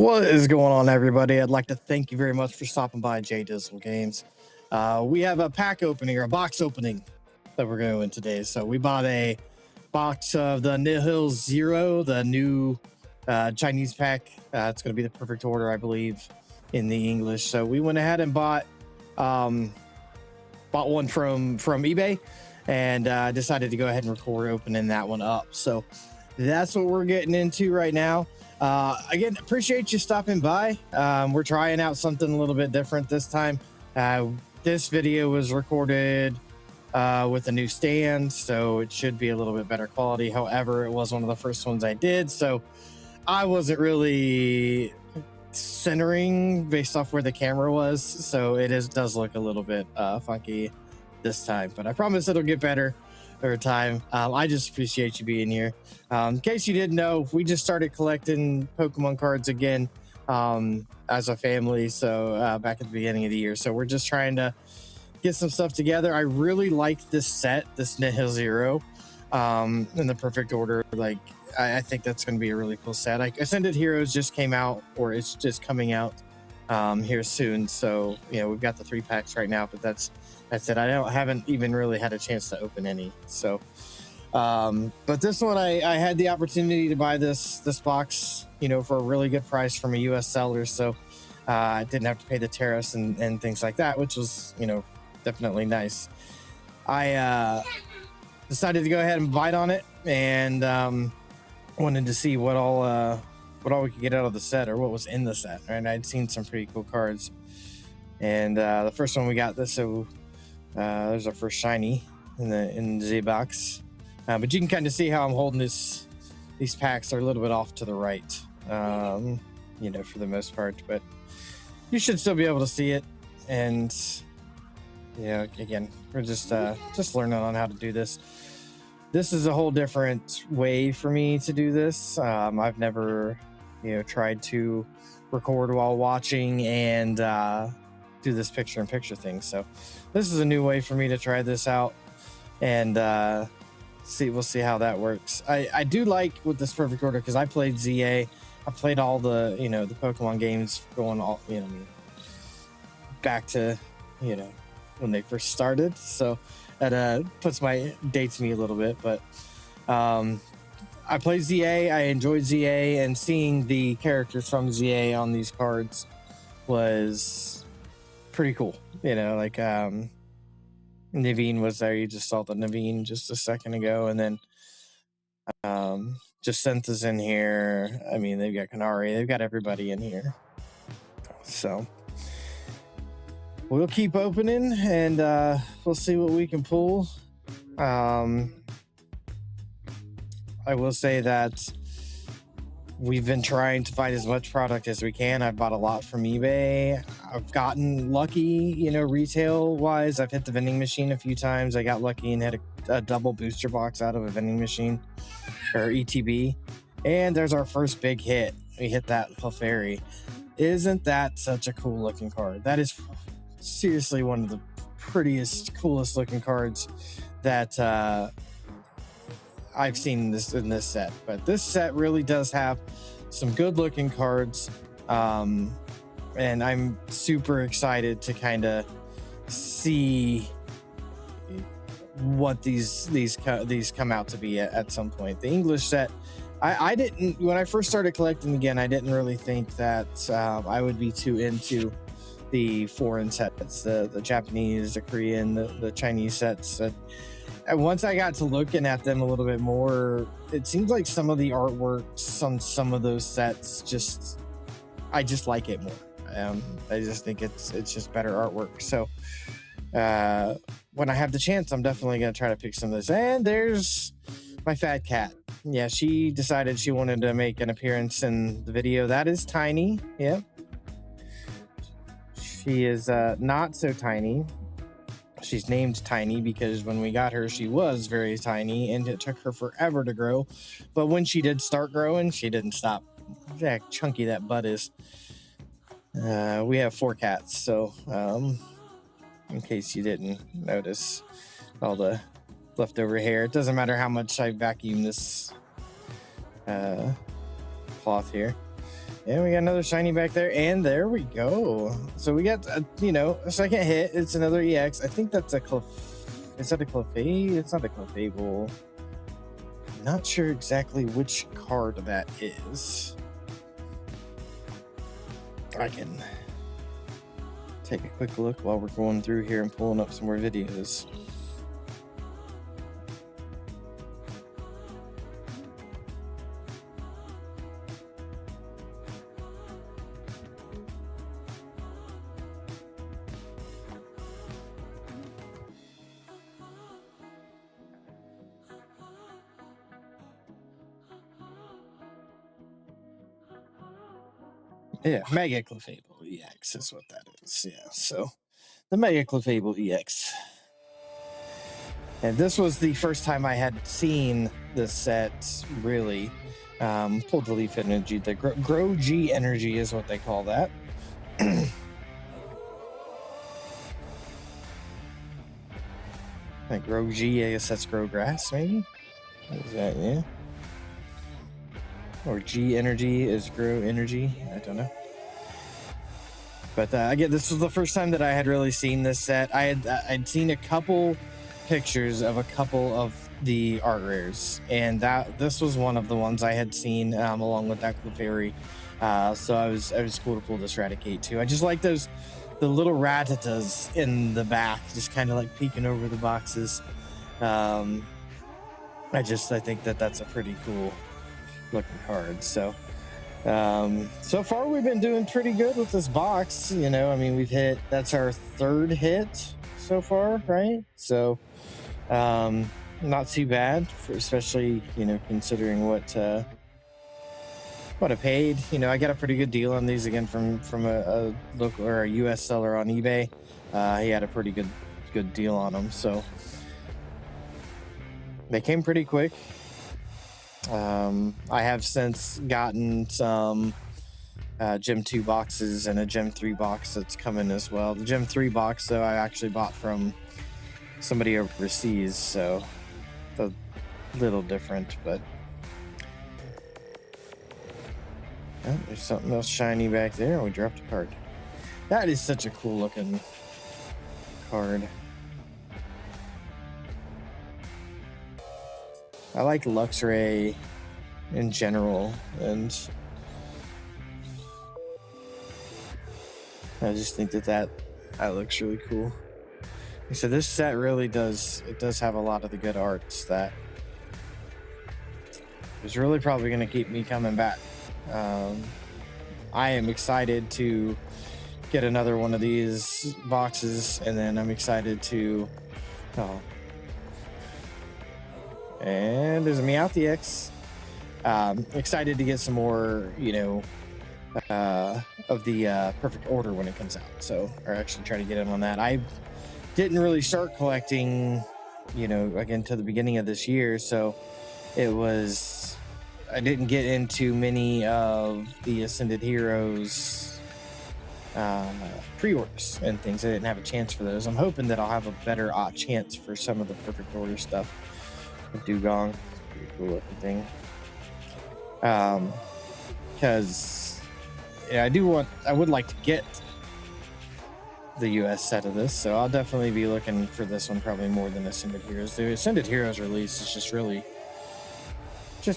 What is going on, everybody? I'd like to thank you very much for stopping by J Dizzle Games. We have a pack opening or a box opening that we're going today. So we bought a box of the Nihil Zero, the new Chinese pack. It's going to be the perfect order, I believe, in the English. So we went ahead and bought one from eBay and decided to go ahead and record opening that one up. So that's what we're getting into right now. Again, appreciate you stopping by. We're trying out something a little bit different this time. This video was recorded with a new stand, so it should be a little bit better quality. However, it was one of the first ones I did, so I wasn't really centering based off where the camera was, so it does look a little bit funky this time, but I promise it'll get better over time. I just appreciate you being here. In case you didn't know, we just started collecting Pokemon cards again as a family, so back at the beginning of the year. So we're just trying to get some stuff together. I really like this set, this Nihil Zero, in the perfect order. Like, I think that's going to be a really cool set. Like, Ascended Heroes just came out, or it's just coming out here soon. So, you know, we've got the 3 packs right now, but that's it. I haven't even really had a chance to open any. So, but this one, I had the opportunity to buy this box, you know, for a really good price from a U.S. seller. So I didn't have to pay the tariffs and things like that, which was, you know, definitely nice. I decided to go ahead and bite on it and wanted to see what all we could get out of the set, or what was in the set. Right? And I'd seen some pretty cool cards, and the first one we got this. So there's our first shiny in the Z box, but you can kind of see how I'm holding these packs are a little bit off to the right, you know, for the most part, but you should still be able to see it. And yeah, again, we're just learning on how to do this. This is a whole different way for me to do this. I've never, you know, tried to record while watching and do this picture-in-picture thing. So this is a new way for me to try this out, and we'll see how that works. I do like with this perfect order because I played ZA. I played all the, you know, the Pokemon games going all, you know, back to, you know, when they first started. So that dates me a little bit, but I played ZA. I enjoyed ZA, and seeing the characters from ZA on these cards was pretty cool. You know, like Naveen was there. You just saw the Naveen just a second ago, and then Jacinta's in here. I mean, they've got Kanari. They've got everybody in here. So we'll keep opening, and we'll see what we can pull. I will say that we've been trying to find as much product as we can. I've bought a lot from eBay. I've gotten lucky, you know, retail wise. I've hit the vending machine a few times. I got lucky and had a double booster box out of a vending machine, or ETB. And there's our first big hit. We hit that Clefairy. Isn't that such a cool looking card? That is seriously one of the prettiest, coolest looking cards that I've seen in this set. But this set really does have some good looking cards, and I'm super excited to kind of see what these come out to be at some point. The English set, I didn't, when I first started collecting again, I didn't really think that I would be too into the foreign sets, the Japanese, the Korean, the Chinese sets. And once I got to looking at them a little bit more, it seems like some of the artworks on some of those sets I just like it more. I just think it's just better artwork. So when I have the chance, I'm definitely going to try to pick some of this. And there's my fat cat. Yeah, she decided she wanted to make an appearance in the video. That is Tiny. Yep. She is not so tiny. She's named Tiny because when we got her, she was very tiny, and it took her forever to grow. But when she did start growing, she didn't stop. Look how chunky that butt is. We have 4 cats, so in case you didn't notice all the leftover hair, it doesn't matter how much I vacuum this cloth here. And we got another shiny back there, and there we go. So we got, a second hit. It's another EX. I think that's is that a Clefable? It's not a Clefable. I'm not sure exactly which card that is. I can take a quick look while we're going through here and pulling up some more videos. Yeah, Mega Clefable EX is what that is. Yeah, so the Mega Clefable EX. And this was the first time I had seen this set, really. Pulled the Leaf Energy. The Grow G Energy is what they call that. Like Grow G, I guess that's Grow Grass, maybe? What is that, yeah? Or G Energy is Grow Energy. I don't know. But again, this was the first time that I had really seen this set. I'd seen a couple pictures of a couple of the art rares, and this was one of the ones I had seen along with that Clefairy. So I was cool to pull this Raticate too. I just like the little Rattatas in the back, just kind of like peeking over the boxes. I think that's a pretty cool looking card. So so far we've been doing pretty good with this box. I mean, that's our third hit so far, right? So not too bad, especially considering what I paid. I got a pretty good deal on these again from a local or a US seller on eBay. He had a pretty good deal on them, so they came pretty quick. I have since gotten some Gem 2 boxes and a Gem 3 box that's coming as well. The Gem 3 box, though, I actually bought from somebody overseas, so it's a little different, but oh, there's something else shiny back there. We dropped a card. That is such a cool looking card. I like Luxray in general, and I just think that looks really cool. So this set really does have a lot of the good arts that is really probably going to keep me coming back. I am excited to get another one of these boxes, and then I'm excited to and there's a Meowth EX. Excited to get some more, of the Perfect Order when it comes out. So, or actually try to get in on that. I didn't really start collecting, again, to the beginning of this year. So I didn't get into many of the Ascended Heroes pre-orders and things. I didn't have a chance for those. I'm hoping that I'll have a better chance for some of the Perfect Order stuff. Dugong, pretty cool looking thing. Because I would like to get the US set of this, so I'll definitely be looking for this one probably more than Ascended Heroes. The Ascended Heroes release is just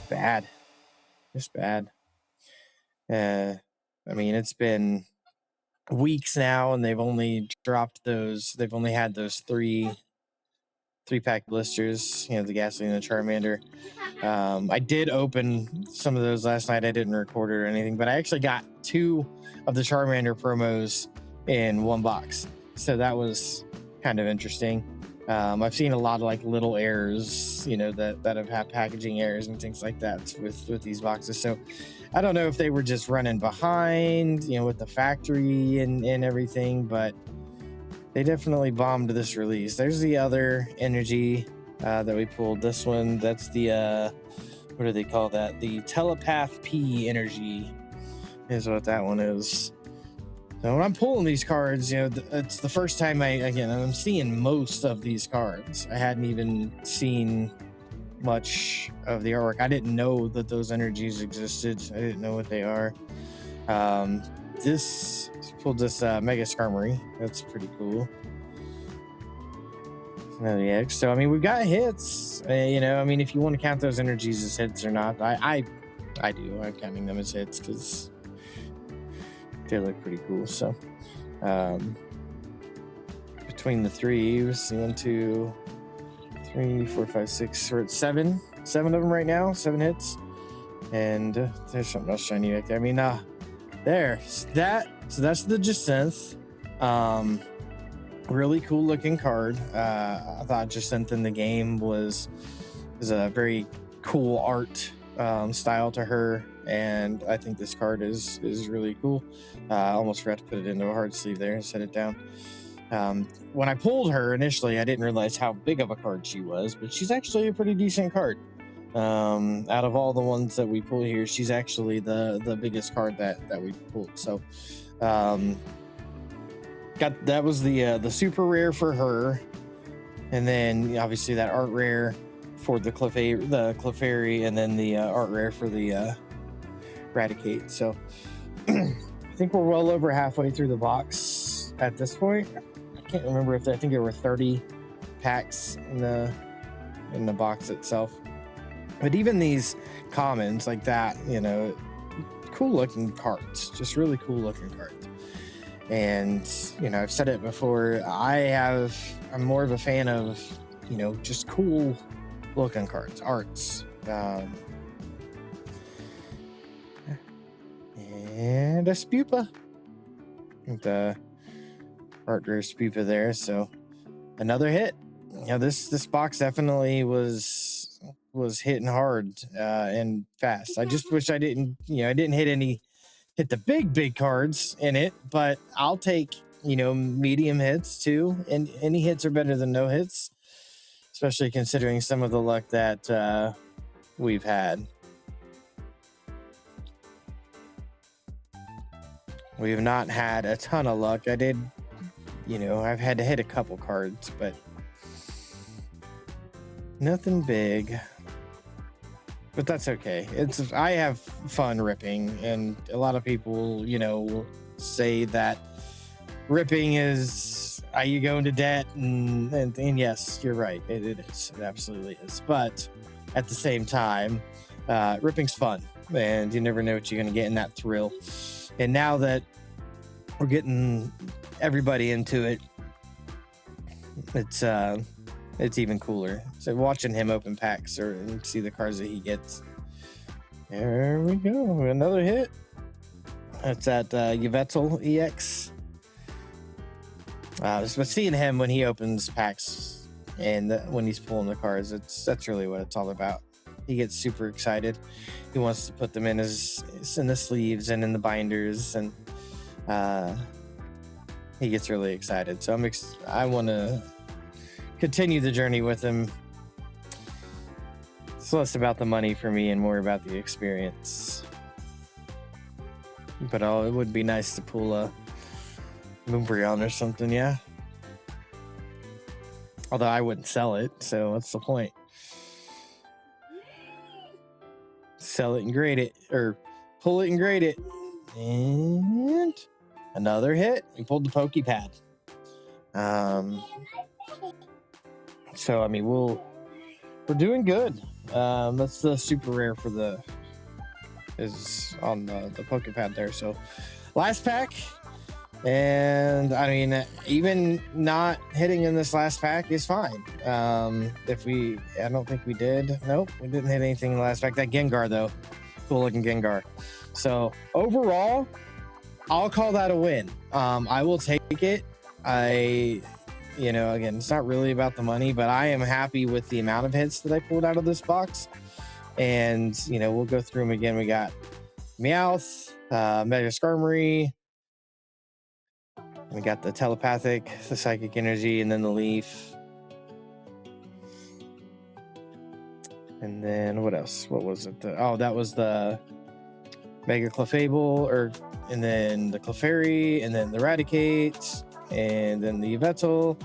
bad. Just bad. I mean, it's been weeks now, and they've only had those three-pack blisters, the Gasoline and the Charmander. I did open some of those last night. I didn't record it or anything, but I actually got 2 of the Charmander promos in one box, so that was kind of interesting. I've seen a lot of like little errors, that have had packaging errors and things like that with these boxes. So I don't know if they were just running behind, with the factory and everything, but they definitely bombed this release. There's the other energy that we pulled. This one, that's the what do they call that? The Telepath P energy is what that one is. So when I'm pulling these cards, it's the first time I'm seeing most of these cards. I hadn't even seen much of the artwork. I didn't know that those energies existed. I didn't know what they are. This pulled this Mega Skarmory. That's pretty cool. Another EX. So I mean, we've got hits. You know, I mean, if you want to count those energies as hits or not, I do. I'm counting them as hits because they look pretty cool. So between the three, we see 1, 2, 3, 4, 5, 6. We're at seven of them right now. 7 hits. And there's something else shiny right there. I mean, there's that. So that's the Jacinth. Really cool looking card. I thought Jacinth in the game was a very cool art style to her, and I think this card is really cool. I almost forgot to put it into a hard sleeve there and set it down. When I pulled her initially, I didn't realize how big of a card she was, but she's actually a pretty decent card. Out of all the ones that we pull here, she's actually the biggest card that we pulled. So that was the super rare for her, and then obviously that art rare for the Clefairy, and then the art rare for the Raticate. So I think we're well over halfway through the box at this point. I can't remember I think there were 30 packs in the box itself. But even these commons like that, you know, cool looking cards, just really cool looking cards. And, you know, I've said it before, I'm more of a fan of, you know, just cool looking cards, arts. And a Spupa. The art rare Spupa there. So another hit. You know, this box definitely was hitting hard and fast. I just wish I didn't hit the big cards in it, but I'll take, you know, medium hits too, and any hits are better than no hits, especially considering some of the luck that we've had. We have not had a ton of luck. I've had to hit a couple cards, but nothing big. But that's okay. I have fun ripping, and a lot of people, you know, say that ripping is how you go into debt, and yes, you're right. It is. It absolutely is. But at the same time, ripping's fun, and you never know what you're going to get in that thrill. And now that we're getting everybody into it, it's even cooler. So watching him open packs and see the cards that he gets. There we go. Another hit. That's that Yveltal EX. But seeing him when he opens packs and when he's pulling the cards, that's really what it's all about. He gets super excited. He wants to put them in the sleeves and in the binders, and he gets really excited. So I want to continue the journey with him. It's less about the money for me and more about the experience. But it would be nice to pull a Moonbreon or something, yeah. Although I wouldn't sell it, so what's the point? Sell it and grade it, or pull it and grade it. And another hit. We pulled the Pokepad. So I mean, we're doing good. That's the super rare is on the Pokepad there. So last pack, and I mean, even not hitting in this last pack is fine. I don't think we did. Nope, we didn't hit anything in the last pack. That Gengar though, cool looking Gengar. So overall, I'll call that a win. I will take it. Again, it's not really about the money, but I am happy with the amount of hits that I pulled out of this box. And, you know, we'll go through them again. We got Meowth, Mega Skarmory. We got the Telepathic, the Psychic Energy, and then the Leaf. And then what else? What was it? That was the Mega Clefable, and then the Clefairy, and then the Raticate, and then the Yveltal,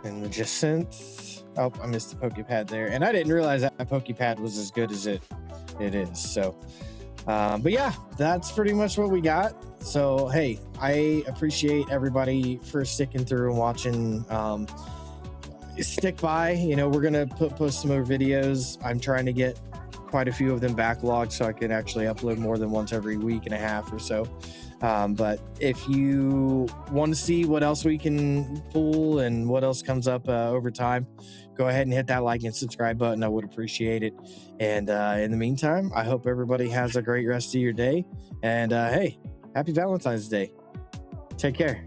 and the Jacinth. Oh, I missed the Pokepad there. And I didn't realize that Pokepad was as good as it is. So But yeah, that's pretty much what we got. So hey, I appreciate everybody for sticking through and watching. Stick by. You know, we're gonna post some more videos. I'm trying to get quite a few of them backlogged so I can actually upload more than once every week and a half or so. But if you want to see what else we can pull and what else comes up over time, go ahead and hit that like and subscribe button. I would appreciate it. And in the meantime, I hope everybody has a great rest of your day. And hey, happy Valentine's Day. Take care.